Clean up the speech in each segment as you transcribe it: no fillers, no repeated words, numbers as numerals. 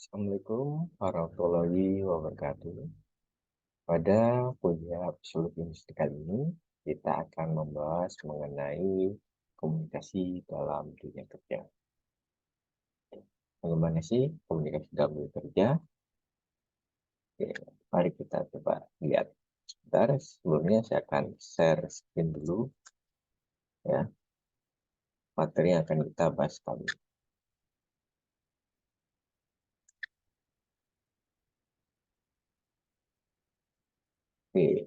Assalamualaikum warahmatullahi wabarakatuh. Pada kuliah psikologi kali ini, kita akan membahas mengenai komunikasi dalam dunia kerja. Bagaimana sih komunikasi dalam dunia kerja? Oke, mari kita coba lihat. Sebentar, sebelumnya saya akan share screen dulu ya, materi yang akan kita bahas kali ini. Oke,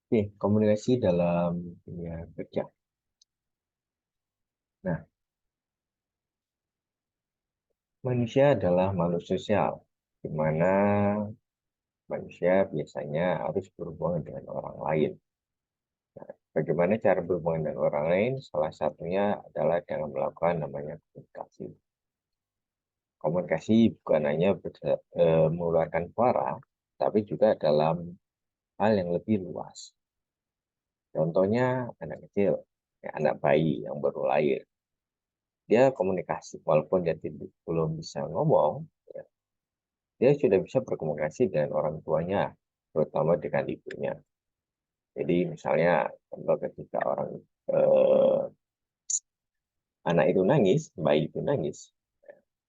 oke, komunikasi dalam dunia kerja. Nah, manusia adalah makhluk sosial, di mana manusia biasanya harus berhubungan dengan orang lain. Nah, bagaimana cara berhubungan dengan orang lain? Salah satunya adalah dengan melakukan namanya komunikasi. Komunikasi bukan hanya mengeluarkan suara, tapi juga dalam hal yang lebih luas. Contohnya anak kecil, ya, anak bayi yang baru lahir. Dia komunikasi, walaupun dia belum bisa ngomong, ya, dia sudah bisa berkomunikasi dengan orang tuanya, terutama dengan ibunya. Jadi misalnya contoh ketika eh, anak itu nangis, bayi itu nangis,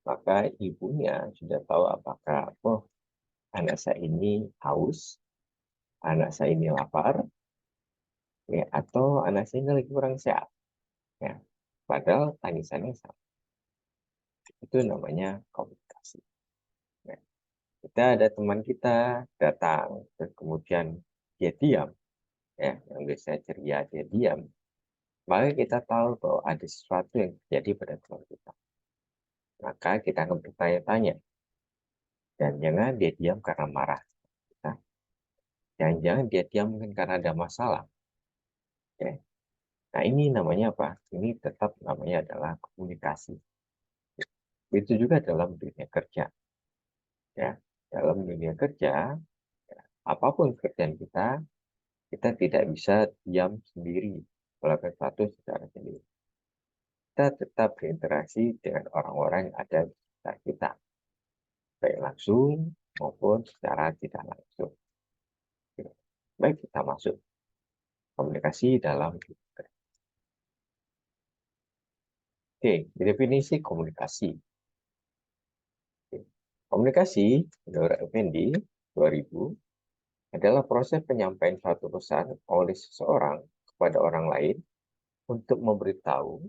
maka ibunya sudah tahu apakah oh anak saya ini haus, anak saya ini lapar, ya, atau anak saya ini lagi kurang sehat. Ya. Padahal tangisannya sama. Itu namanya komunikasi. Ya. Kita ada teman kita datang, dan kemudian dia diam, ya, yang biasanya ceria dia diam. Maka kita tahu bahwa ada sesuatu yang terjadi pada teman kita. Maka kita akan bertanya-tanya, dan jangan dia diam karena marah. Nah, jangan-jangan dia diam mungkin karena ada masalah. Ya. Nah, ini namanya apa? Ini tetap namanya adalah komunikasi. Itu juga dalam dunia kerja. Ya. Dalam dunia kerja, ya, apapun pekerjaan kita, kita tidak bisa diam sendiri melakukan sesuatu secara sendiri. Kita tetap berinteraksi dengan orang-orang yang ada di sekitar kita, baik langsung maupun secara tidak langsung. Baik, kita masuk komunikasi dalam dunia kerja. Oke, definisi komunikasi. Komunikasi menurut Effendi 2000 adalah proses penyampaian suatu pesan oleh seseorang kepada orang lain untuk memberitahu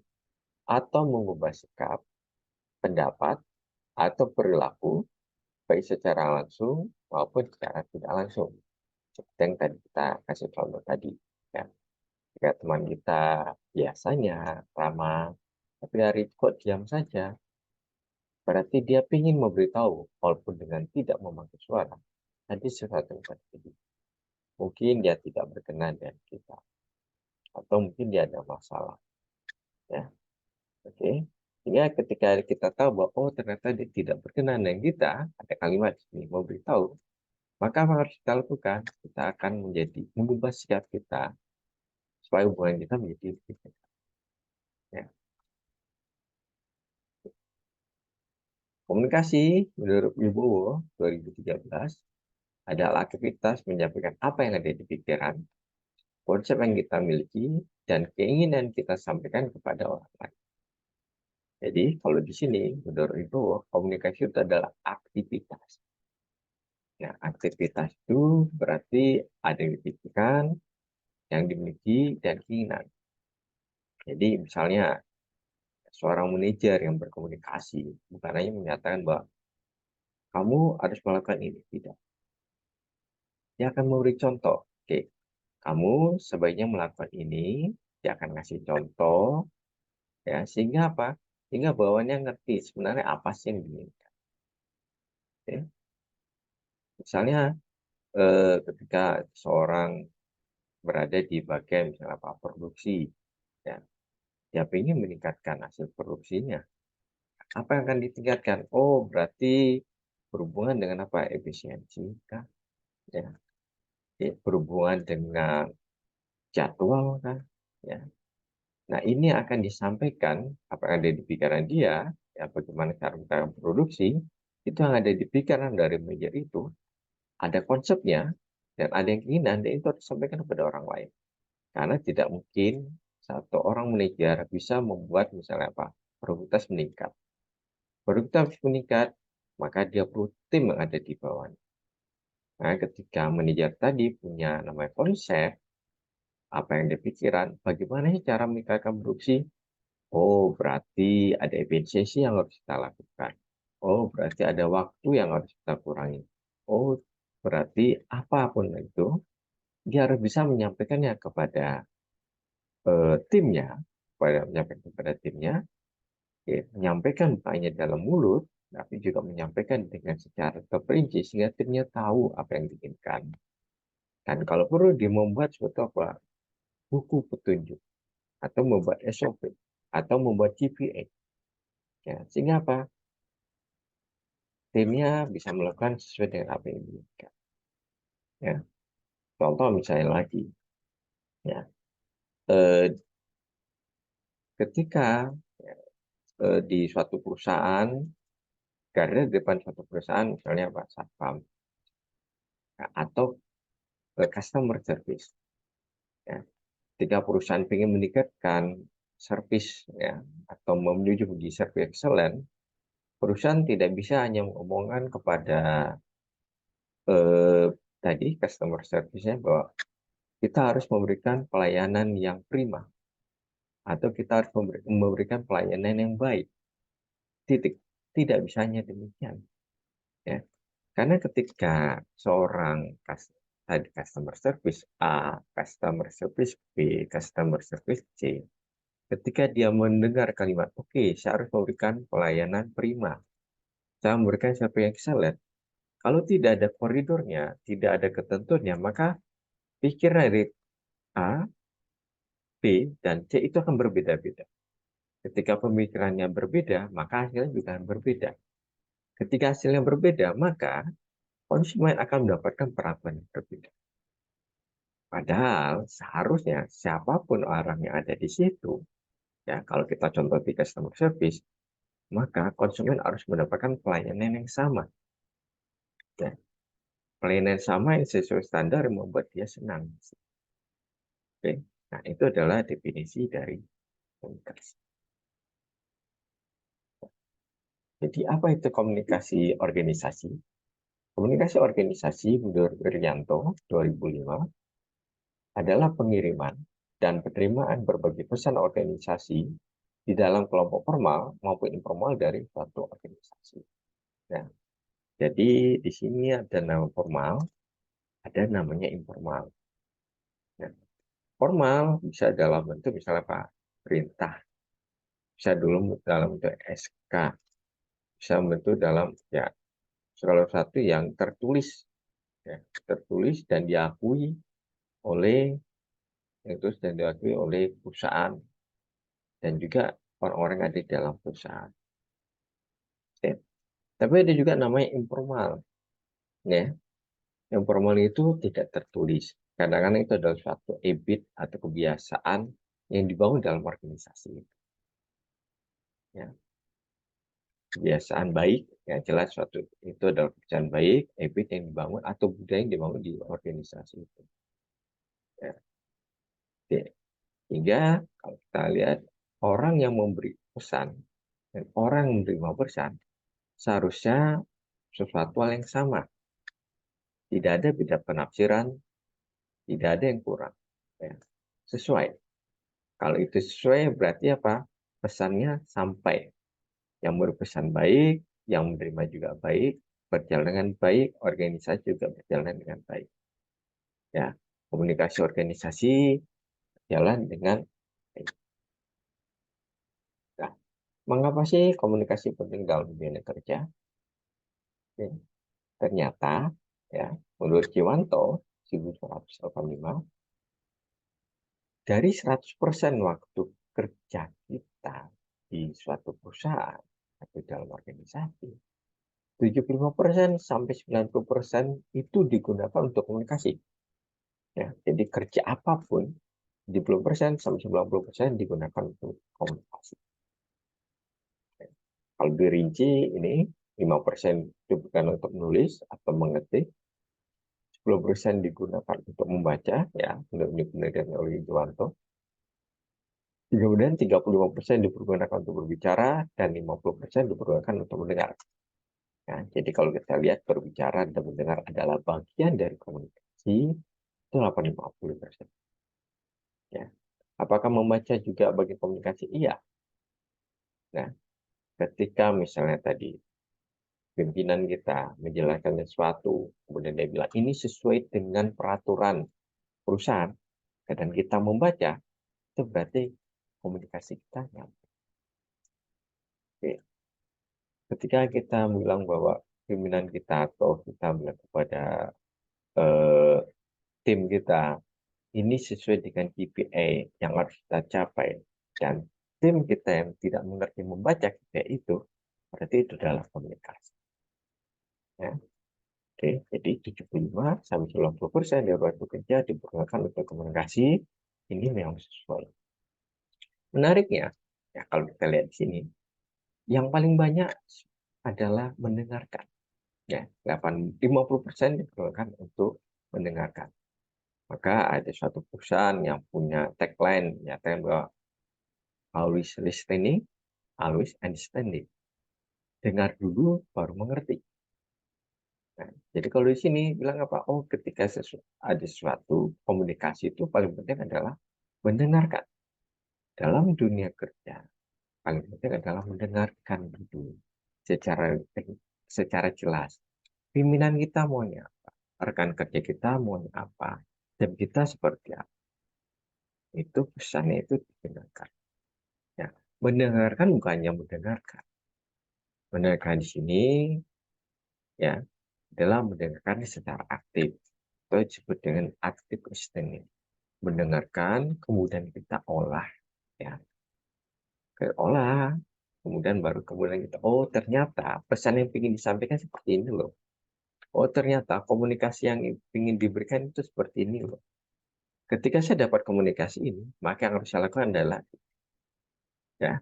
atau mengubah sikap, pendapat, atau perilaku baik secara langsung maupun secara tidak langsung. Seperti yang tadi kita kasih contoh tadi. Ya. Jika teman kita biasanya ramah, tapi hari itu kok diam saja, berarti dia ingin memberitahu walaupun dengan tidak memakai suara. Nanti sesuatu yang terjadi. Mungkin dia tidak berkenan dengan kita, atau mungkin dia ada masalah. Ya, oke. Sehingga ketika kita tahu bahwa oh ternyata dia tidak berkenan dengan kita, ada kalimat ini memberitahu, maka apa harus kita lakukan? Kita akan mengubah sikap kita supaya hubungan kita menjadi lebih baik. Ya. Komunikasi menurut Wibowo 2013 adalah aktivitas menyampaikan apa yang ada di pikiran, konsep yang kita miliki, dan keinginan kita sampaikan kepada orang lain. Jadi, kalau di sini, menurut itu, komunikasi itu adalah aktivitas. Ya, aktivitas itu berarti ada yang dipikirkan, yang dimiliki, dan keinginan. Jadi, misalnya, seorang manajer yang berkomunikasi, bukan hanya menyatakan bahwa kamu harus melakukan ini. Tidak. Dia akan memberi contoh. Oke, kamu sebaiknya melakukan ini. Dia akan ngasih contoh, ya, sehingga apa? Sehingga bawaannya ngerti sebenarnya apa sih yang diinginkan. Oke. Misalnya, ketika seorang berada di bagian misalnya apa produksi, ya, dia ingin meningkatkan hasil produksinya. Apa yang akan ditingkatkan? Oh, berarti berhubungan dengan apa? Efisiensi kah? Ya. Berhubungan dengan jadwal kan? Ya. Nah, ini akan disampaikan apa yang ada di pikiran dia, ya bagaimana cara kita produksi, itu yang ada di pikiran dari manajer itu, ada konsepnya, dan ada yang keinginan, dan itu harus disampaikan kepada orang lain. Karena tidak mungkin satu orang manajer bisa membuat misalnya apa, produktivitas meningkat. Produktivitas meningkat, maka dia perlu tim yang ada di bawahnya. Nah, ketika manajer tadi punya namanya konsep, apa yang dia pikiran, bagaimana sih cara meningkatkan produksi? Oh, berarti ada efisiensi yang harus kita lakukan. Oh, berarti ada waktu yang harus kita kurangi. Oh, berarti apapun itu, dia harus bisa menyampaikannya kepada timnya, menyampaikan kepada timnya, ya, menyampaikan bukan hanya dalam mulut, tapi juga menyampaikan dengan secara terperinci sehingga timnya tahu apa yang diinginkan. Dan kalau perlu dia membuat suatu apa, buku petunjuk atau membuat SOP atau membuat KPI, ya, sehingga apa, timnya bisa melakukan sesuai dengan apa yang diinginkan. Ya, contoh misalnya lagi, ya, eh, ketika di suatu perusahaan, karena di depan suatu perusahaan misalnya apa, satpam, ya, atau customer service, ya. Ketika perusahaan ingin meningkatkan service, ya, atau menuju menjadi service excellent, perusahaan tidak bisa hanya mengomongkan kepada eh, tadi customer service-nya bahwa kita harus memberikan pelayanan yang prima atau kita harus memberikan pelayanan yang baik. Titik. Tidak bisa hanya demikian. Ya. Karena ketika seorang tadi customer service A, customer service B, customer service C, ketika dia mendengar kalimat, oke, saya harus memberikan pelayanan prima, saya memberikan service yang excellent. Kalau tidak ada koridornya, tidak ada ketentuannya, maka pikiran dari A, B, dan C itu akan berbeda-beda. Ketika pemikirannya berbeda, maka hasilnya juga akan berbeda. Ketika hasilnya berbeda, maka konsumen akan mendapatkan perlakuan yang berbeda. Padahal seharusnya siapapun orang yang ada di situ, ya kalau kita contoh di customer service, maka konsumen harus mendapatkan pelayanan yang sama. Ya. Pelayanan sama yang sesuai standar yang membuat dia senang. Oke. Nah, itu adalah definisi dari komunikasi. Jadi apa itu komunikasi organisasi? Komunikasi organisasi menurut Irianto 2005 adalah pengiriman dan penerimaan berbagai pesan organisasi di dalam kelompok formal maupun informal dari suatu organisasi. Nah, jadi di sini ada nama formal, ada namanya informal. Nah, formal bisa dalam bentuk misalnya Pak, perintah, bisa dulu dalam bentuk SK, bisa bentuk dalam ya salah satu yang tertulis, ya, tertulis dan diakui oleh itu dan diakui oleh perusahaan dan juga orang-orang yang ada di dalam perusahaan. Oke. Tapi ada juga namanya informal, ya. Informal itu tidak tertulis. Kadang-kadang itu adalah suatu habit atau kebiasaan yang dibangun dalam organisasi. Ya. Kebiasaan baik, ya jelas suatu itu adalah kebiasaan baik, habit yang dibangun atau budaya yang dibangun di organisasi itu. Ya. Oke. Hingga kalau kita lihat orang yang memberi pesan dan orang yang menerima pesan seharusnya sesuatu hal yang sama. Tidak ada beda penafsiran, tidak ada yang kurang. Ya. Sesuai. Kalau itu sesuai berarti apa? Pesannya sampai. Yang berpesan baik, yang menerima juga baik, berjalan dengan baik, organisasi juga berjalan dengan baik. Ya, komunikasi organisasi berjalan dengan baik. Nah, mengapa sih komunikasi penting dalam dunia kerja? Ya, ternyata, ya, menurut Kiwanto 1985, dari 100% waktu kerja kita di suatu perusahaan atau dalam organisasi, 75% sampai 90% itu digunakan untuk komunikasi. Ya, jadi kerja apapun 70% sampai 90% digunakan untuk komunikasi. Kalau dirinci ini 5% digunakan untuk menulis atau mengetik, 10% digunakan untuk membaca, ya, menurut penelitian oleh Juwanto. Kemudian 35% dipergunakan untuk berbicara dan 50% dipergunakan untuk mendengar. Ya, jadi kalau kita lihat berbicara dan mendengar adalah bagian dari komunikasi, itu 80-50%. Ya. Apakah membaca juga bagi komunikasi? Iya. Nah, ketika misalnya tadi pimpinan kita menjelaskan sesuatu, kemudian dia bilang ini sesuai dengan peraturan perusahaan, dan kita membaca, itu berarti komunikasi kita nyampe. Oke. Ketika kita bilang bahwa pimpinan kita atau kita bilang kepada eh, tim kita, ini sesuai dengan KPI yang harus kita capai, dan tim kita yang tidak mengerti membaca KPI itu, berarti itu adalah komunikasi. Ya. Oke, jadi 75-90% dari waktu kerja dipergunakan untuk komunikasi, ini memang sesuai. Menariknya, ya kalau kita lihat di sini, yang paling banyak adalah mendengarkan. Ya, 50% dipergunakan untuk mendengarkan. Maka ada suatu perusahaan yang punya tagline, nyatakan bahwa always listening, always understanding. Dengar dulu, baru mengerti. Nah, jadi kalau di sini bilang apa? Oh, ketika ada sesuatu komunikasi itu paling penting adalah mendengarkan. Dalam dunia kerja, paling penting adalah mendengarkan dulu secara jelas. Pimpinan kita maunya apa? Rekan kerja kita maunya apa? Dan kita seperti apa? Itu pesannya itu didengarkan. Ya, mendengarkan bukan hanya mendengarkan. Mendengarkan di sini ya adalah mendengarkan secara aktif. Itu disebut dengan active listening. Mendengarkan, kemudian kita olah, ya, kita olah, kemudian baru kemudian kita, oh ternyata pesan yang ingin disampaikan seperti ini loh. Oh ternyata komunikasi yang ingin diberikan itu seperti ini loh. Ketika saya dapat komunikasi ini, maka yang harus saya lakukan adalah, ya,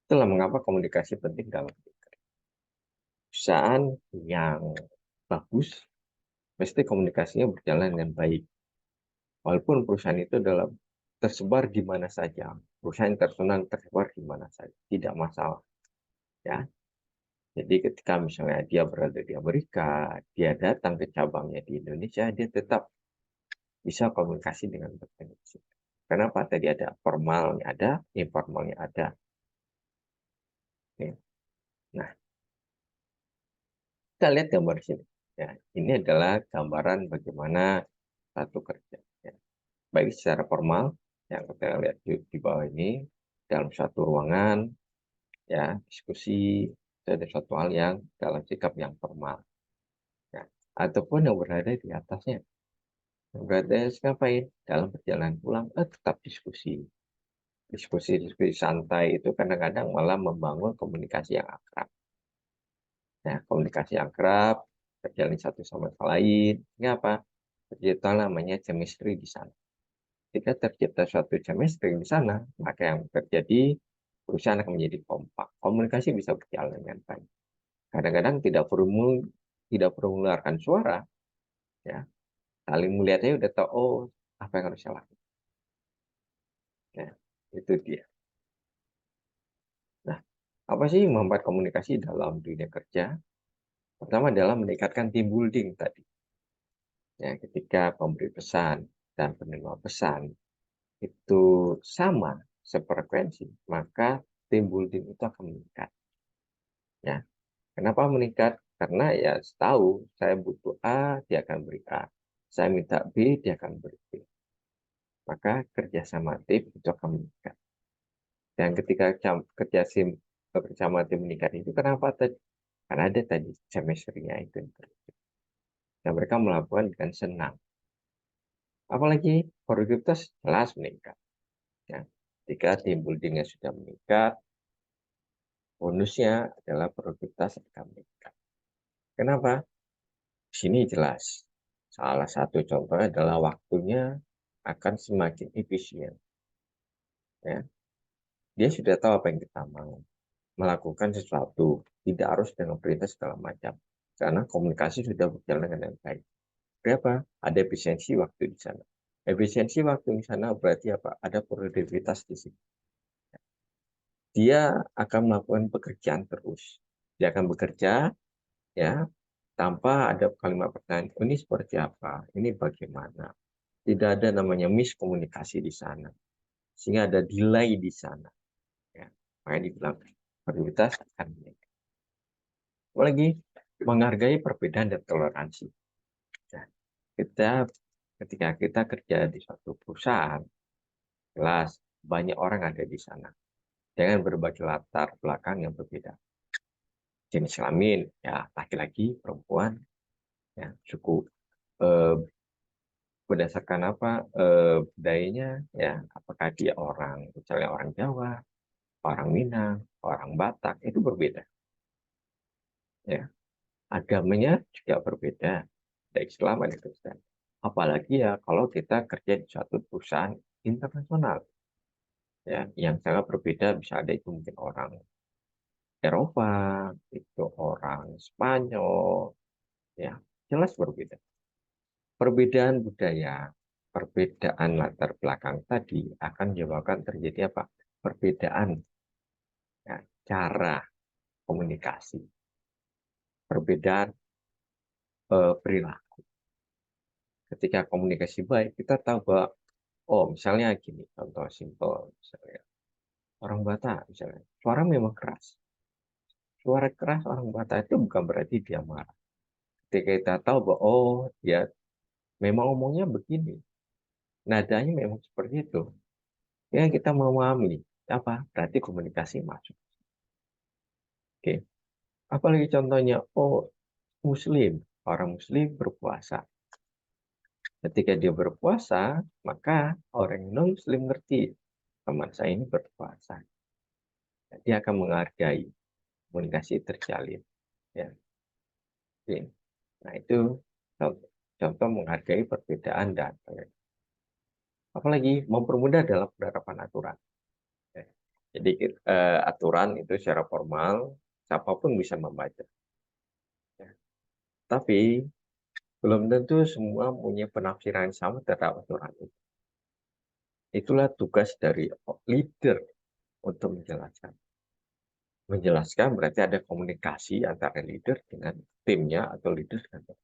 itulah mengapa komunikasi penting dalam perusahaan yang bagus, mesti komunikasinya berjalan dengan baik. Walaupun perusahaan itu adalah tersebar di mana saja, perusahaan internasional tersebar di mana saja, tidak masalah. Ya, jadi ketika misalnya dia berada di Amerika, dia datang ke cabangnya di Indonesia, dia tetap bisa komunikasi dengan berkomunikasi. Kenapa? Tadi ada formalnya ada, informalnya ada. Nah, kita lihat gambar sini. Ya, ini adalah gambaran bagaimana satu kerja. Ya. Baik secara formal, yang kita lihat di bawah ini, dalam satu ruangan, ya, diskusi, ada suatu hal yang dalam sikap yang formal. Ya. Ataupun yang berada di atasnya. Yang berada ngapain? Dalam perjalanan pulang, tetap diskusi. Diskusi-diskusi santai itu kadang-kadang malah membangun komunikasi yang akrab. Nah, komunikasi yang akrab, terjalin satu sama lain, ini apa? Tercipta namanya chemistry di sana. Jika tercipta suatu chemistry di sana, maka yang terjadi perusahaan akan menjadi kompak. Komunikasi bisa berjalan dengan baik. Kadang-kadang tidak perlu mengeluarkan suara, ya. Saling melihatnya udah tahu, oh apa yang harus saya lakukan. Ya, itu dia. Nah, apa sih yang membuat komunikasi dalam dunia kerja? Pertama adalah meningkatkan team building tadi. Ya, ketika pemberi pesan dan penerima pesan itu sama sefrekuensi, maka team building itu akan meningkat. Ya, kenapa meningkat? Karena ya tahu saya butuh A, dia akan beri A. Saya minta B, dia akan beri B. Maka kerjasama tim itu akan meningkat. Dan ketika kerjasama tim meningkat itu kenapa tadi? Karena ada tadi chemistry-nya itu. Dan mereka melakukan dengan senang. Apalagi produktivitas jelas meningkat. Ya. Jika tim building-nya sudah meningkat, bonusnya adalah produktivitas akan meningkat. Kenapa? Di sini jelas. Salah satu contohnya adalah waktunya akan semakin efisien. Ya. Dia sudah tahu apa yang kita mau. Melakukan sesuatu. Tidak harus dengan perintah segala macam. Karena komunikasi sudah berjalan dengan baik. Berapa? Ada efisiensi waktu di sana. Efisiensi waktu di sana berarti apa? Ada produktivitas di sini. Dia akan melakukan pekerjaan terus. Dia akan bekerja ya tanpa ada kalimat pertanyaan, ini seperti apa? Ini bagaimana? Tidak ada namanya miskomunikasi di sana. Sehingga ada delay di sana. Ya. Makanya dibilang prioritas akan meningkat. Apalagi menghargai perbedaan dan toleransi. Nah, ketika kita kerja di suatu perusahaan, jelas banyak orang ada di sana dengan berbagai latar belakang yang berbeda. Jenis kelamin, ya laki-laki, perempuan, ya suku, eh, berdasarkan apa budayanya, ya apakah dia orang, misalnya orang Jawa, orang Minang, orang Batak, itu berbeda. Ya, agamanya juga berbeda, ada Islam, ada Kristen. Apalagi ya kalau kita kerja di suatu perusahaan internasional, ya yang sangat berbeda, bisa ada itu mungkin orang Eropa, itu orang Spanyol, ya jelas berbeda. Perbedaan budaya, perbedaan latar belakang tadi akan menyebabkan terjadi apa? Perbedaan ya, cara komunikasi, perbedaan perilaku. Ketika komunikasi baik, kita tahu bahwa, oh misalnya gini, contoh simpel, misalnya orang Batak, misalnya, suara memang keras. Suara keras orang Batak itu bukan berarti dia marah. Ketika kita tahu bahwa, oh dia memang ngomongnya begini, nadanya memang seperti itu, ya kita memahami apa berarti komunikasi masuk. Oke, apalagi contohnya, oh Muslim, orang Muslim berpuasa. Ketika dia berpuasa, maka orang non-Muslim ngerti teman saya ini berpuasa. Dia akan menghargai komunikasi terjalin. Ya, oke. Nah itu contoh, contoh menghargai perbedaan dan apalagi mempermudah dalam penerapan aturan. Ya. Jadi aturan itu secara formal siapapun bisa membaca. Ya. Tapi belum tentu semua punya penafsiran sama terhadap aturan itu. Itulah tugas dari leader untuk menjelaskan. Menjelaskan berarti ada komunikasi antara leader dengan timnya atau leader dengan tim.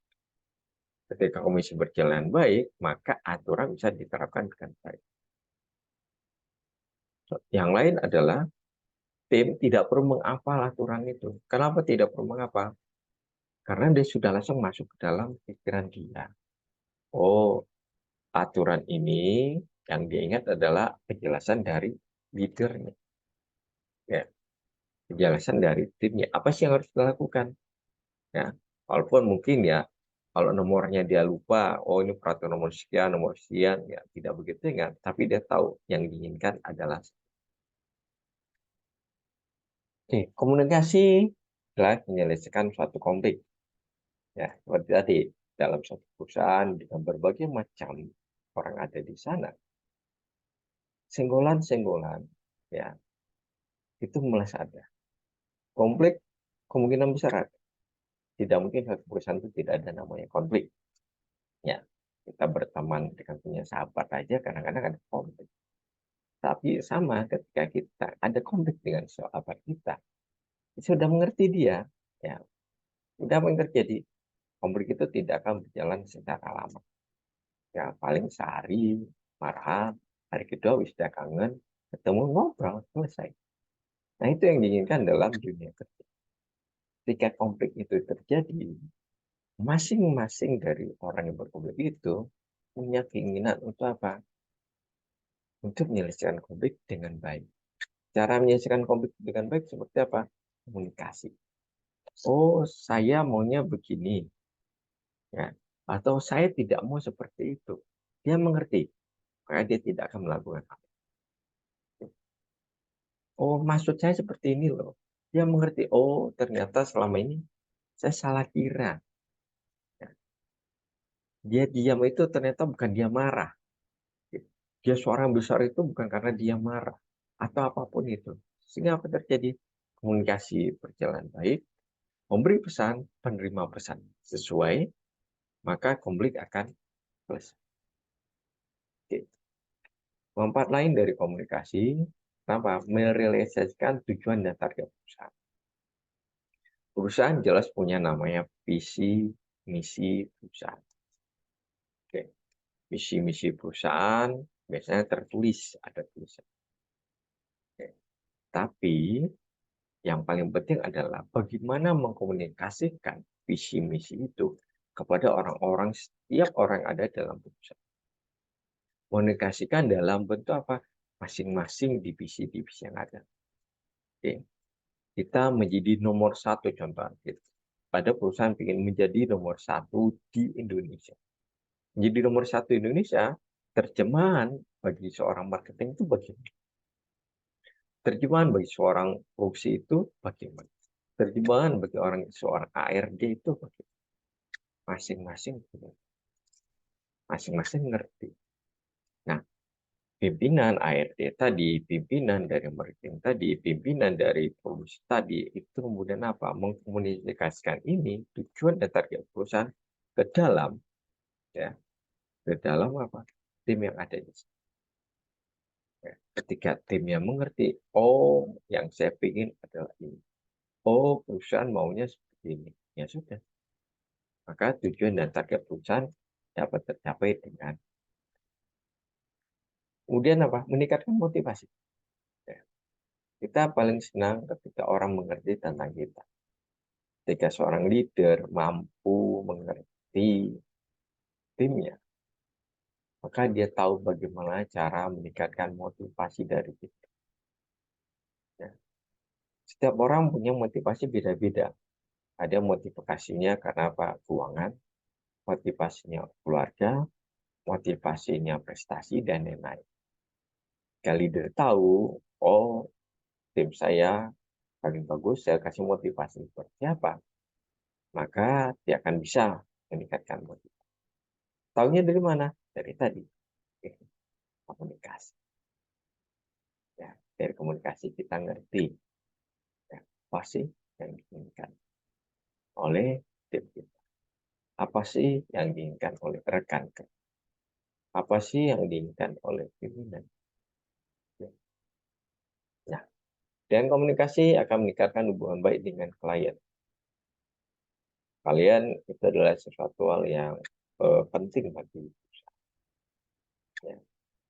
Ketika komisi berjalan baik, maka aturan bisa diterapkan dengan baik. Yang lain adalah tim tidak perlu menghafal aturan itu. Kenapa tidak perlu menghafal? Karena dia sudah langsung masuk ke dalam pikiran dia. Oh, aturan ini yang dia ingat adalah penjelasan dari leadernya. Ya, penjelasan dari timnya. Apa sih yang harus dilakukan? Ya, walaupun mungkin ya kalau nomornya dia lupa, oh ini peraturan nomor sekian, ya tidak begitu ingat, tapi dia tahu yang diinginkan adalah oke, komunikasi adalah menyelesaikan suatu konflik. Ya, seperti tadi dalam suatu perusahaan dengan berbagai macam orang ada di sana, senggolan-senggolan, ya itu mulai ada. Konflik kemungkinan besar ada. Tidak mungkin satu perusahaan itu tidak ada namanya konflik. Ya, kita berteman dengan punya sahabat aja kadang-kadang ada konflik. Tapi sama ketika kita ada konflik dengan sahabat kita sudah mengerti dia, ya sudah mengerti. Jadi konflik itu tidak akan berjalan secara lama. Ya paling sehari marah, hari kedua sudah kangen, ketemu ngobrol selesai. Nah itu yang diinginkan dalam dunia kerja. Ketika konflik itu terjadi, masing-masing dari orang yang berkonflik itu punya keinginan untuk apa? Untuk menyelesaikan konflik dengan baik. Cara menyelesaikan konflik dengan baik seperti apa? Komunikasi. Oh, saya maunya begini, ya. Atau saya tidak mau seperti itu. Dia mengerti, maka dia tidak akan melakukan apa. Oh, maksud saya seperti ini loh. Dia mengerti, oh ternyata selama ini saya salah kira. Ya, dia diam itu ternyata bukan dia marah. Dia suara besar itu bukan karena dia marah atau apapun itu. Sehingga apa terjadi? Komunikasi berjalan baik, memberi pesan, penerima pesan sesuai, maka konflik akan selesai. Oke. Manfaat lain dari komunikasi, apa? Merealisasikan tujuan dan target perusahaan. Perusahaan jelas punya namanya visi, misi perusahaan. Oke. Visi, misi perusahaan biasanya tertulis, ada tulisan. Oke. Tapi yang paling penting adalah bagaimana mengkomunikasikan visi misi itu kepada orang-orang, setiap orang yang ada dalam perusahaan. Komunikasikan dalam bentuk apa? Masing-masing divisi-divisi yang ada. Oke. Kita menjadi nomor satu contoh. Pada perusahaan ingin menjadi nomor satu di Indonesia. Menjadi nomor satu Indonesia, terjemahan bagi seorang marketing itu bagaimana? Terjemahan bagi seorang produksi itu bagaimana? Terjemahan bagi seorang ARD itu bagaimana? Masing-masing ngerti. Nah, pimpinan ARD tadi, pimpinan dari marketing tadi, pimpinan dari produksi tadi, itu kemudian apa? Mengkomunikasikan ini tujuan dan target perusahaan ke dalam, ya, ke dalam apa? Tim yang ada di sini. Ya, ketika timnya mengerti, oh, yang saya ingin adalah ini. Oh, perusahaan maunya seperti ini. Ya sudah, maka tujuan dan target perusahaan dapat tercapai dengan kemudian apa? Meningkatkan motivasi. Ya. Kita paling senang ketika orang mengerti tentang kita. Ketika seorang leader mampu mengerti timnya, maka dia tahu bagaimana cara meningkatkan motivasi dari kita. Ya. Setiap orang punya motivasi beda-beda. Ada motivasinya karena apa? Keuangan, motivasinya keluarga, motivasinya prestasi, dan lain-lain. Jika leader tahu, oh, tim saya paling bagus, saya kasih motivasi seperti apa, maka dia akan bisa meningkatkan motivasi. Tahunya dari mana? Dari tadi, komunikasi. Ya, dari komunikasi kita ngerti ya, apa sih yang diinginkan oleh tim kita. Apa sih yang diinginkan oleh rekan kerja. Apa sih yang diinginkan oleh pimpinan. Ya. Nah, dan komunikasi akan meningkatkan hubungan baik dengan klien. Kalian itu adalah sesuatu hal yang penting bagi ya.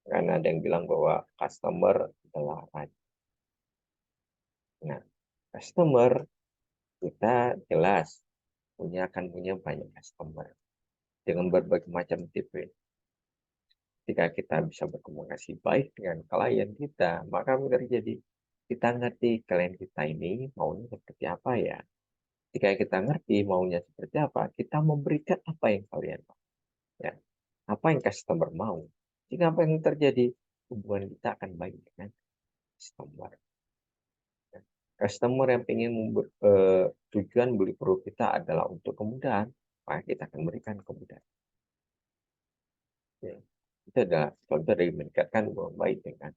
Karena ada yang bilang bahwa customer adalah raja. Nah, customer kita jelas akan punya banyak customer dengan berbagai macam tipe. Jika kita bisa berkomunikasi baik dengan klien kita, maka terjadi kita ngerti klien kita ini maunya seperti apa ya. Jika kita ngerti maunya seperti apa, kita memberikan apa yang kalian mau. Ya. Apa yang customer mau. Jika apa yang terjadi, hubungan kita akan baik dengan customer. Ya. Customer yang ingin tujuan beli produk kita adalah untuk kemudahan, maka kita akan berikan kemudahan. Ya. Itu adalah contoh dari meningkatkan hubungan baik dengan.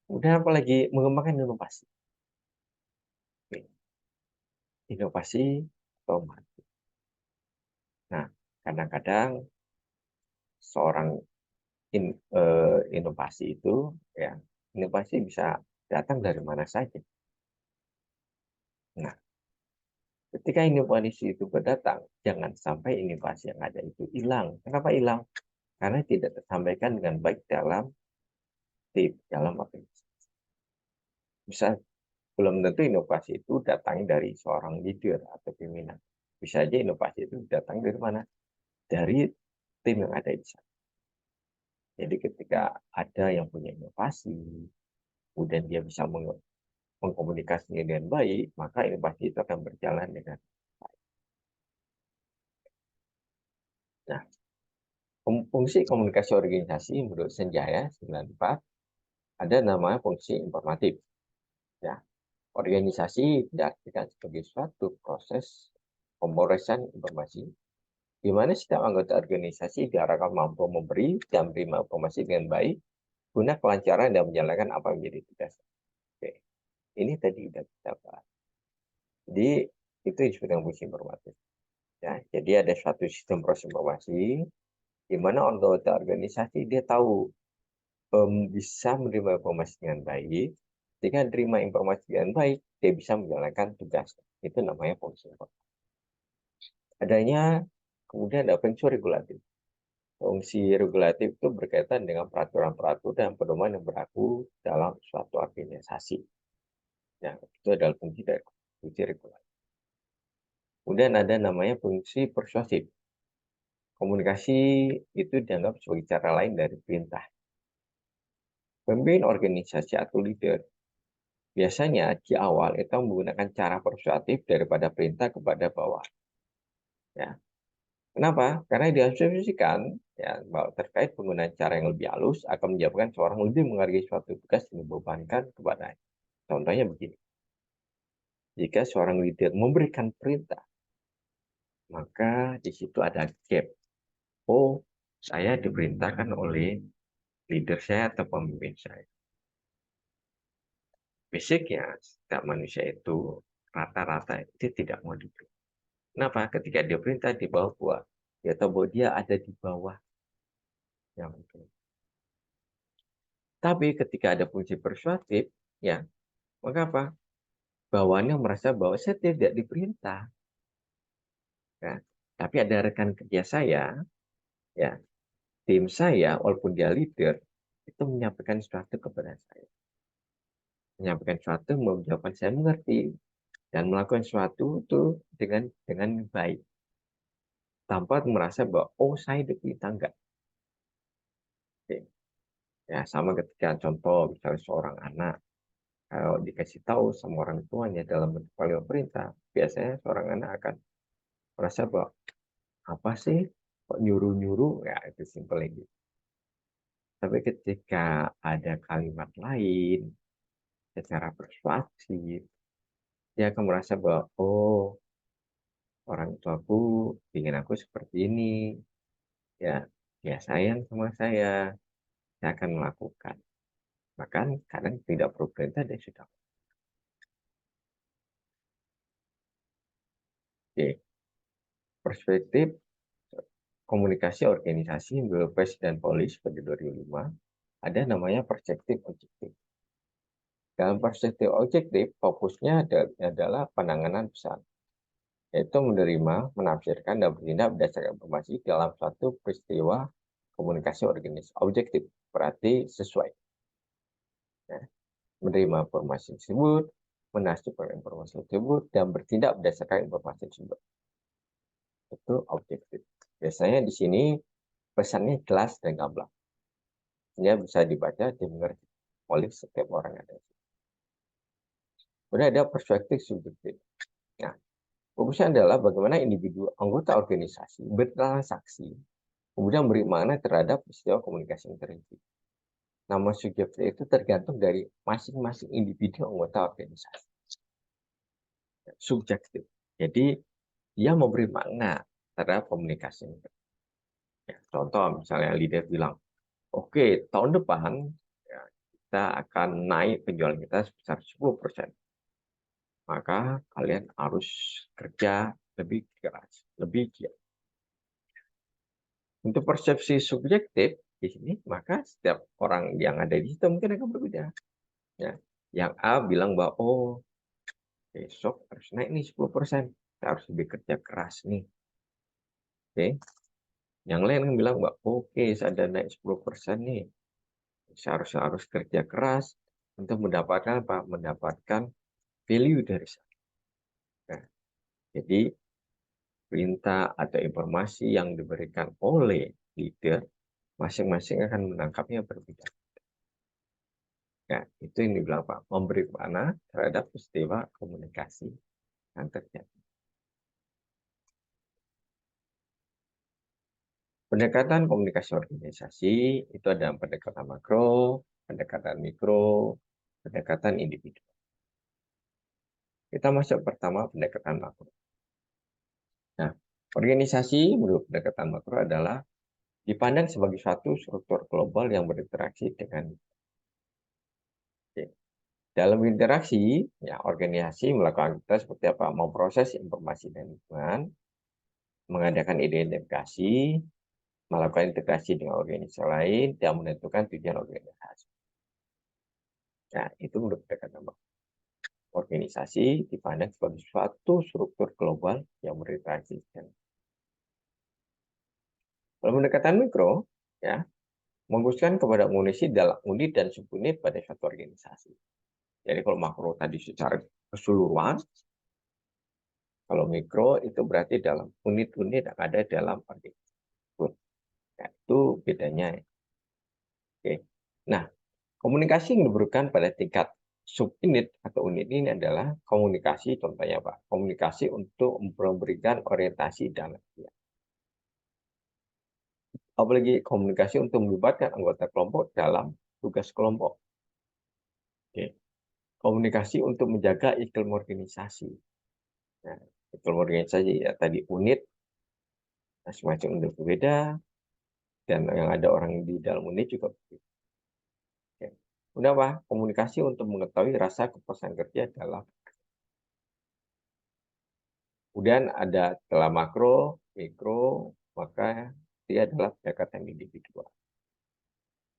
Kemudian apalagi mengembangkan inovasi. Oke. Inovasi atau mati. Nah, kadang-kadang seorang inovasi itu, ya, inovasi bisa datang dari mana saja. Nah, ketika inovasi itu berdatang, jangan sampai inovasi yang ada itu hilang. Kenapa hilang? Karena tidak tersampaikan dengan baik dalam tim, dalam organisasi. Bisa belum tentu inovasi itu datang dari seorang leader atau pimpinan. Bisa aja inovasi itu datang dari mana? Dari tim yang ada di sana. Jadi ketika ada yang punya inovasi, kemudian dia bisa mengkomunikasinya dengan baik, maka inovasi itu akan berjalan dengan baik. Nah, fungsi komunikasi organisasi menurut Senjaya 94 ada namanya fungsi informatif. Ya, organisasi diartikan sebagai suatu proses pemrosesan informasi di mana setiap anggota organisasi diharapkan mampu memberi dan menerima informasi dengan baik guna kelancaran dan menjalankan apa yang menjadi tugas. Oke, ini tadi sudah kita bahas. Jadi itu disebut dengan fungsi informatif. Ya, jadi ada suatu sistem proses informasi di mana anggota organisasi dia tahu bisa menerima informasi dengan baik. Jika menerima informasi dengan baik, dia bisa menjalankan tugas. Itu namanya fungsi informatif. Adanya kemudian ada fungsi regulatif. Fungsi regulatif itu berkaitan dengan peraturan-peraturan dan pedoman yang berlaku dalam suatu organisasi. Ya, itu adalah fungsi dari fungsi regulatif. Kemudian ada namanya fungsi persuasif. Komunikasi itu dianggap sebagai cara lain dari perintah. Pemimpin organisasi atau leader biasanya di awal itu menggunakan cara persuasif daripada perintah kepada bawah. Ya. Kenapa? Karena diasumsikan ya, bahwa terkait penggunaan cara yang lebih halus akan menyebabkan seorang lebih menghargai suatu tugas yang dibebankan kepadanya. Contohnya begini, jika seorang leader memberikan perintah, maka di situ ada gap. Oh, saya diperintahkan oleh leader saya atau pemimpin saya. Basicnya, setiap manusia itu rata-rata itu tidak mau diperintah. Kenapa? Ketika dia perintah di bawah gua, dia tahu bahwa dia ada di bawah yang itu. Tapi ketika ada fungsi persuasif, ya, maka apa? Bawahannya merasa bahwa saya tidak diperintah. Ya. Tapi ada rekan kerja saya, ya, tim saya, walaupun dia leader, itu menyampaikan sesuatu kepada saya. Menyampaikan sesuatu, menjawabkan saya mengerti, dan melakukan sesuatu itu dengan baik. Tanpa merasa bahwa, oh saya diperintah, enggak. Oke. Ya, sama ketika contoh, misalnya seorang anak, kalau dikasih tahu sama orang tuanya dalam bentuk kalimat perintah, biasanya seorang anak akan merasa bahwa apa sih kok nyuruh-nyuruh, ya itu simpel gitu. Tapi ketika ada kalimat lain secara persuasif, dia akan merasa bahwa oh orang tuaku ingin aku seperti ini, ya ya sayang sama saya akan melakukan. Bahkan kadang tidak perlu perintah dia sudah. Oke, perspektif komunikasi organisasi Pilpres dan Polis pada 2005 ada namanya perspektif objektif. Dalam perspektif objektif, fokusnya adalah penanganan pesan, yaitu menerima, menafsirkan, dan bertindak berdasarkan informasi dalam suatu peristiwa komunikasi organisasi. Objektif berarti sesuai. Ya. Menerima informasi tersebut, menafsirkan informasi tersebut, dan bertindak berdasarkan informasi tersebut. Itu objektif. Biasanya di sini pesannya jelas dan gamblang. Sehingga bisa dibaca dan dimengerti oleh setiap orang yang ada. Kemudian ada perspektif subjektif. Nah, fokusnya adalah bagaimana individu anggota organisasi bertransaksi, kemudian beri makna terhadap peristiwa komunikasi yang terjadi. Nama subjektif itu tergantung dari masing-masing individu anggota organisasi. Subjektif. Jadi, dia memberi makna terhadap komunikasi. Ya, contoh misalnya leader bilang, oke, tahun depan ya, kita akan naik penjualan kita sebesar 10%. Maka kalian harus kerja lebih keras, lebih giat. Untuk persepsi subjektif di sini, maka setiap orang yang ada di situ mungkin akan berbeda. Ya. Yang A bilang bahwa, oh, besok harus naik nih 10%. Kita harus lebih kerja keras nih. Oke. Yang lain yang bilang bahwa, oke, saya ada naik 10% nih. Saya harus kerja keras untuk mendapatkan apa? Mendapatkan value dari saya. Nah, jadi perintah atau informasi yang diberikan oleh leader masing-masing akan menangkapnya berbeda. Ya, itu yang dibilang Pak, memberi makna terhadap peristiwa komunikasi yang terjadi. Pendekatan komunikasi organisasi itu ada pendekatan makro, pendekatan mikro, pendekatan individu. Kita masuk pertama pendekatan makro. Nah, organisasi menurut pendekatan makro adalah dipandang sebagai suatu struktur global yang berinteraksi dengan. Dalam interaksi, ya, organisasi melakukan aktivitas seperti apa? Memproses informasi dan lingkungan, mengadakan identifikasi, melakukan integrasi dengan organisasi lain, dan menentukan tujuan organisasi. Nah, itu menurut pendekatan makro. Organisasi dipandang sebagai suatu struktur global yang berinteraksi. Kalau pendekatan mikro, ya, mengkhususkan kepada organisasi dalam unit dan subunit pada suatu organisasi. Jadi kalau makro tadi secara keseluruhan, kalau mikro itu berarti dalam unit-unit yang ada dalam organisasi. Nah, itu bedanya. Oke. Nah, komunikasi yang diberikan pada tingkat subunit atau unit ini adalah komunikasi, contohnya Pak, komunikasi untuk memberikan orientasi dan apalagi komunikasi untuk melibatkan anggota kelompok dalam tugas kelompok. Oke. Komunikasi untuk menjaga iklim organisasi. Nah, iklim organisasi ya tadi unit, masing-masing unit berbeda, dan yang ada orang di dalam unit juga berbeda. Oke. Udah Pak, komunikasi untuk mengetahui rasa kepuasan kerja dalam. Kemudian ada setelah makro, mikro, maka dia adalah pendekatan individual.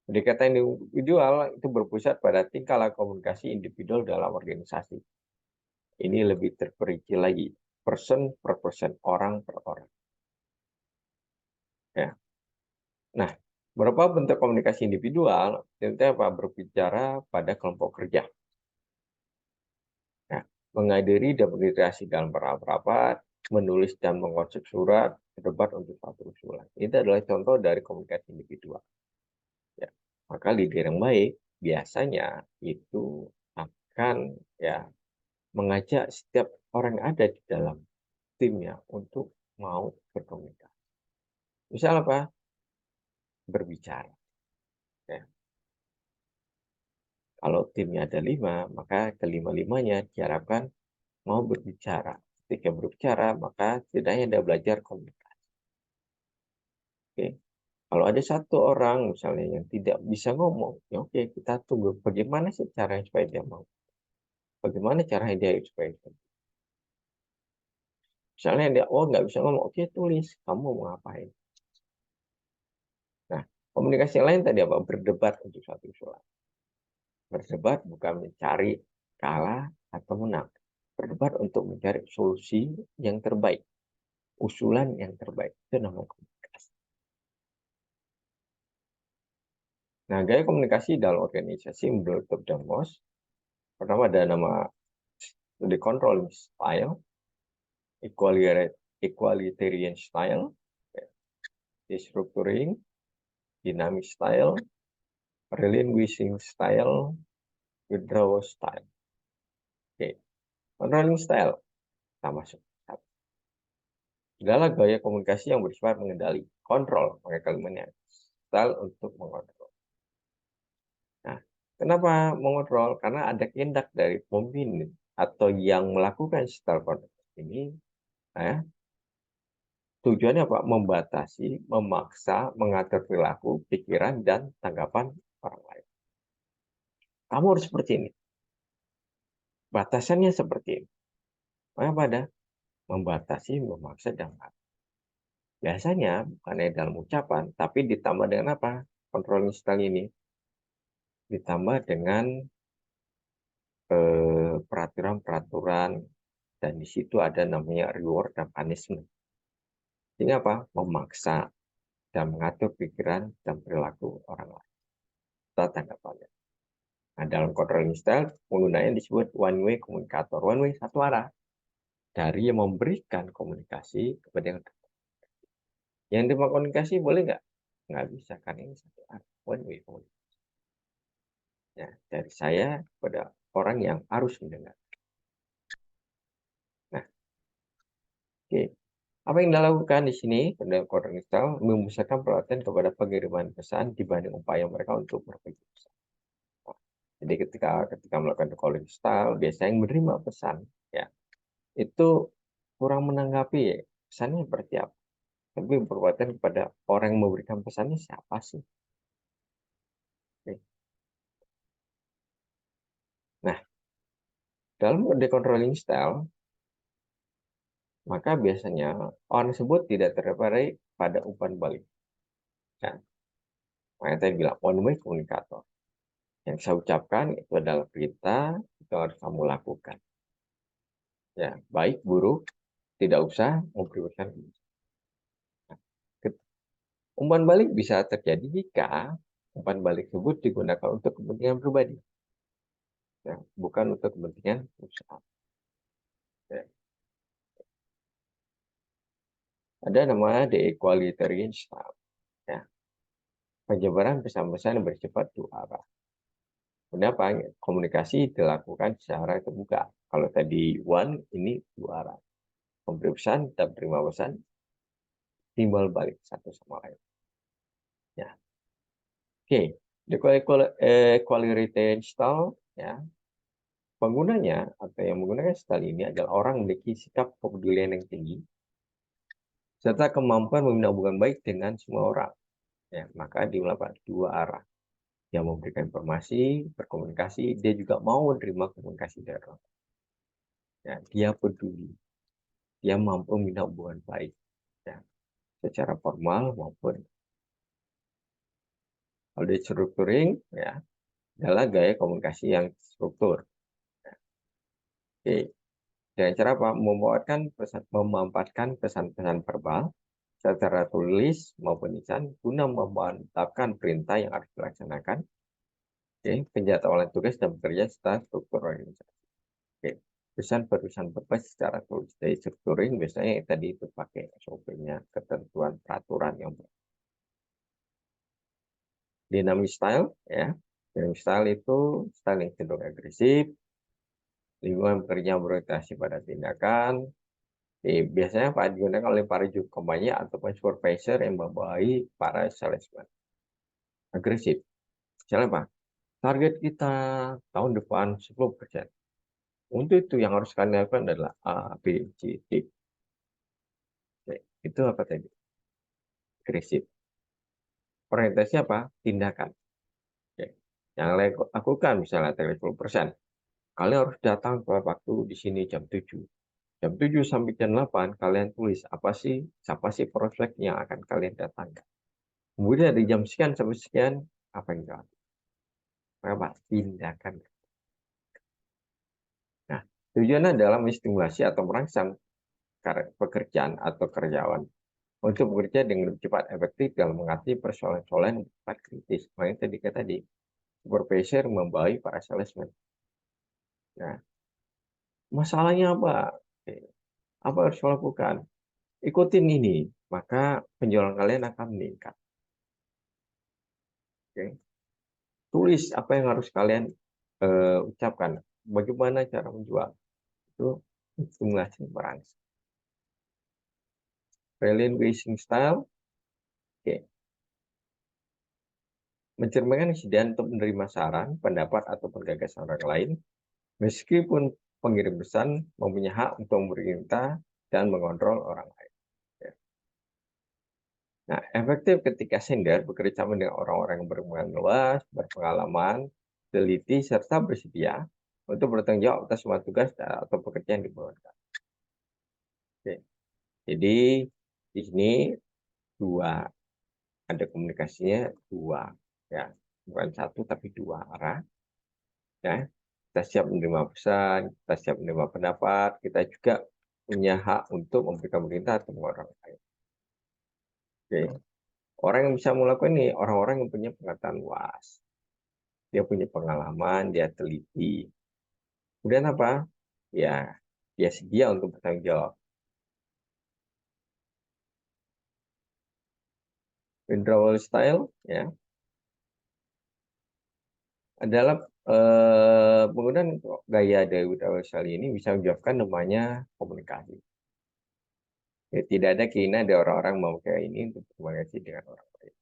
Pendekatan individual itu berpusat pada tingkah laku komunikasi individual dalam organisasi. Ini lebih terperinci lagi, person per person, orang per orang. Ya. Nah, beberapa bentuk komunikasi individual, contohnya apa? Berbicara pada kelompok kerja. Nah, menghadiri dan berinteraksi dalam rapat, menulis dan mengonsep surat, berdebat untuk suatu usulan. Itu adalah contoh dari komunikasi individual. Ya. Maka leader yang baik biasanya itu akan ya mengajak setiap orang yang ada di dalam timnya untuk mau berkomunikasi. Misal apa? Berbicara. Ya. Kalau timnya ada 5, maka kelima-limanya diharapkan mau berbicara. Ketika berbicara, maka setidaknya Anda belajar komunikasi. Oke. Kalau ada satu orang misalnya yang tidak bisa ngomong, ya oke, kita tunggu bagaimana sih caranya supaya dia mau. Bagaimana caranya dia supaya dia. Misalnya dia, oh nggak bisa ngomong, oke tulis, kamu mau ngapain. Nah, komunikasi yang lain tadi apa? Berdebat untuk satu usulan. Berdebat bukan mencari kalah atau menang. Berdebat untuk mencari solusi yang terbaik. Usulan yang terbaik. Itu namanya komunikasi. Nah, gaya komunikasi dalam organisasi menurut Dr. Moss, pertama ada nama the controlling style, equalitarian style, destructuring, dynamic style, relinquishing style, withdrawal style. Oke, controlling style, kita masuk. Segala gaya komunikasi yang bersifat mengendali, kontrol, pakai kalimatnya, style untuk mengontrol. Nah, kenapa mengontrol? Karena ada kehendak dari pemimpin atau yang melakukan style kontrol ini, ya, tujuannya apa? Membatasi, memaksa, mengatur perilaku, pikiran, dan tanggapan orang lain. Kamu harus seperti ini. Batasannya seperti ini. Maka pada membatasi, memaksa, dan mengatur. Biasanya bukan dalam ucapan, tapi ditambah dengan apa? Controlling style ini ditambah dengan peraturan-peraturan, dan di situ ada namanya reward dan punishment. Ini apa? Memaksa dan mengatur pikiran dan perilaku orang lain. Kita tanggapannya. Nah, dalam controlling style, penggunanya disebut one way komunikator. One way, satu arah. Dari yang memberikan komunikasi kepada yang terima komunikasi boleh nggak? Nggak bisa, karena ini satu arah. One way komunikasi. Ya, dari saya kepada orang yang harus mendengar. Nah, oke. Apa yang dilakukan di sini pada controlling style memusatkan perhatian kepada pengiriman pesan dibanding upaya mereka untuk berbagi pesan. Jadi ketika melakukan calling style, biasanya yang menerima pesan ya itu kurang menanggapi ya, pesannya seperti apa. Tapi berkaitan kepada orang yang memberikan pesannya siapa sih. Oke. Nah, dalam mode controlling style, maka biasanya orang tersebut tidak tertarik pada umpan balik. Nah, makanya tadi bilang one way komunikator. Yang saya ucapkan itu adalah perintah, itu harus kamu lakukan. Ya, baik, buruk, tidak usah memberikan. Umpan balik bisa terjadi jika umpan balik tersebut digunakan untuk kepentingan pribadi, ya, bukan untuk kepentingan usaha. Ya. Ada namanya the equalitarian style. Ya. Penyebaran pesan-pesan bersifat dua arah. Kenapa? Komunikasi dilakukan secara terbuka. Kalau tadi one, ini dua arah. Memberi pesan dan terima pesan timbal balik satu sama lain. Ya. Oke, the equalitarian style, ya, penggunanya atau yang menggunakan style ini adalah orang memiliki sikap kepedulian yang tinggi serta kemampuan membina hubungan baik dengan semua orang. Ya, maka dilakukan dua arah. Yang memberikan informasi, berkomunikasi, dia juga mau menerima komunikasi dari orang. Ya, dia peduli, dia mampu membina hubungan baik, ya, secara formal maupun kalau di structuring, ya, adalah gaya komunikasi yang struktur. Oke, dengan cara apa? Memanfaatkan pesan-pesan verbal secara tulis maupun lisan guna memantapkan perintah yang harus dilaksanakan. Oke, penjadwalan tugas dan bekerja setelah struktur organisasi. Oke, pesan-pesan verbal secara tulis. Dari strukturing biasanya tadi itu pakai SOP-nya, ketentuan peraturan yang dynamic style, ya. Dynamic style itu style yang cenderung agresif, lingkungan bekerja berorientasi pada tindakan. Biasanya Pak digunakan oleh para juru kampanye ataupun supervisor yang membawahi para salesman. Agresif. Misalnya apa? Target kita tahun depan 10%. Untuk itu yang harus kalian lakukan adalah A, B, C, D. Oke, itu apa tadi? Agresif. Orientasi apa? Tindakan. Oke. Yang lakukan misalnya target 10%. Kalian harus datang ke waktu di sini jam 7. Jam 7 sampai jam 8 kalian tulis apa sih, siapa sih prospek yang akan kalian datangkan. Kemudian dari jam sekian sampai sekian, apa yang dilakukan? Apa? Tindakan. Nah, tujuannya adalah menstimulasi atau merangsang pekerjaan atau karyawan untuk bekerja dengan lebih cepat efektif dalam mengatasi persoalan-persoalan yang cepat kritis. Makanya tadi supervisor membawahi para salesman. Nah, masalahnya apa? Oke. Apa harus lakukan? Ikutin ini, maka penjualan kalian akan meningkat. Oke. Tulis apa yang harus kalian ucapkan. Bagaimana cara menjual. Itu stimulasi merangsang. Relinquishing style. Oke. Mencerminkan kesediaan untuk menerima saran, pendapat, ataupun gagasan orang lain, meskipun pengirim pesan mempunyai hak untuk memerintah dan mengontrol orang lain. Ya. Nah, efektif ketika sender bekerja sama dengan orang-orang yang berpengalaman luas, berpengalaman, teliti, serta bersedia untuk bertanggung jawab atas semua tugas atau pekerjaan yang dibawahkan. Oke. Jadi di sini dua, ada komunikasinya dua, ya, bukan satu tapi dua arah. Ya, kita siap menerima pesan, kita siap menerima pendapat, kita juga punya hak untuk memberikan perintah atau orang lain. Oke. Orang yang bisa melakukan ini orang-orang yang punya pengetahuan luas, dia punya pengalaman, dia teliti. Kemudian apa? Ya, dia sedia untuk bertanggung jawab. Withdrawal style, ya, adalah penggunaan gaya dari withdrawal style ini bisa menjawabkan namanya komunikasi. Ya, tidak ada keinginan dari orang-orang memakai ini untuk berkomunikasi dengan orang lain.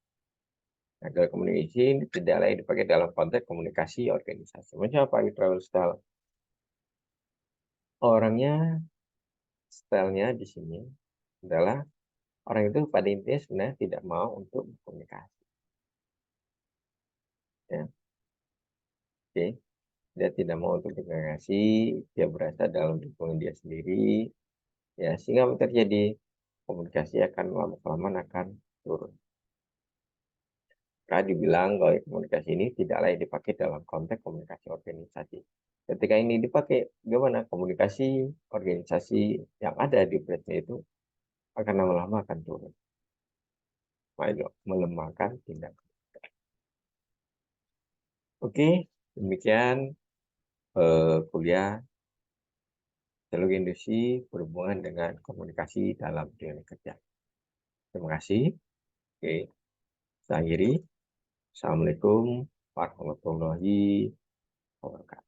Nah, kalau komunikasi ini tidak lagi dipakai dalam konteks komunikasi organisasi. Maksudnya apa ini travel style? Orangnya, stylenya di sini adalah orang itu pada intinya sebenarnya tidak mau untuk berkomunikasi. Ya, oke. Dia tidak mau untuk berkomunikasi, dia berasa dalam lingkungan dia sendiri, ya sehingga apa terjadi komunikasi akan lama-kelamaan akan turun. Karena dibilang kalau komunikasi ini tidak layak dipakai dalam konteks komunikasi organisasi. Ketika ini dipakai, gimana komunikasi organisasi yang ada di Presnya itu akan lama-lama akan turun, melemahkan tindakan. Oke, demikian kuliah Teknologi Industri berhubungan dengan komunikasi dalam dunia kerja. Terima kasih. Oke, saya akhiri. Assalamualaikum warahmatullahi wabarakatuh.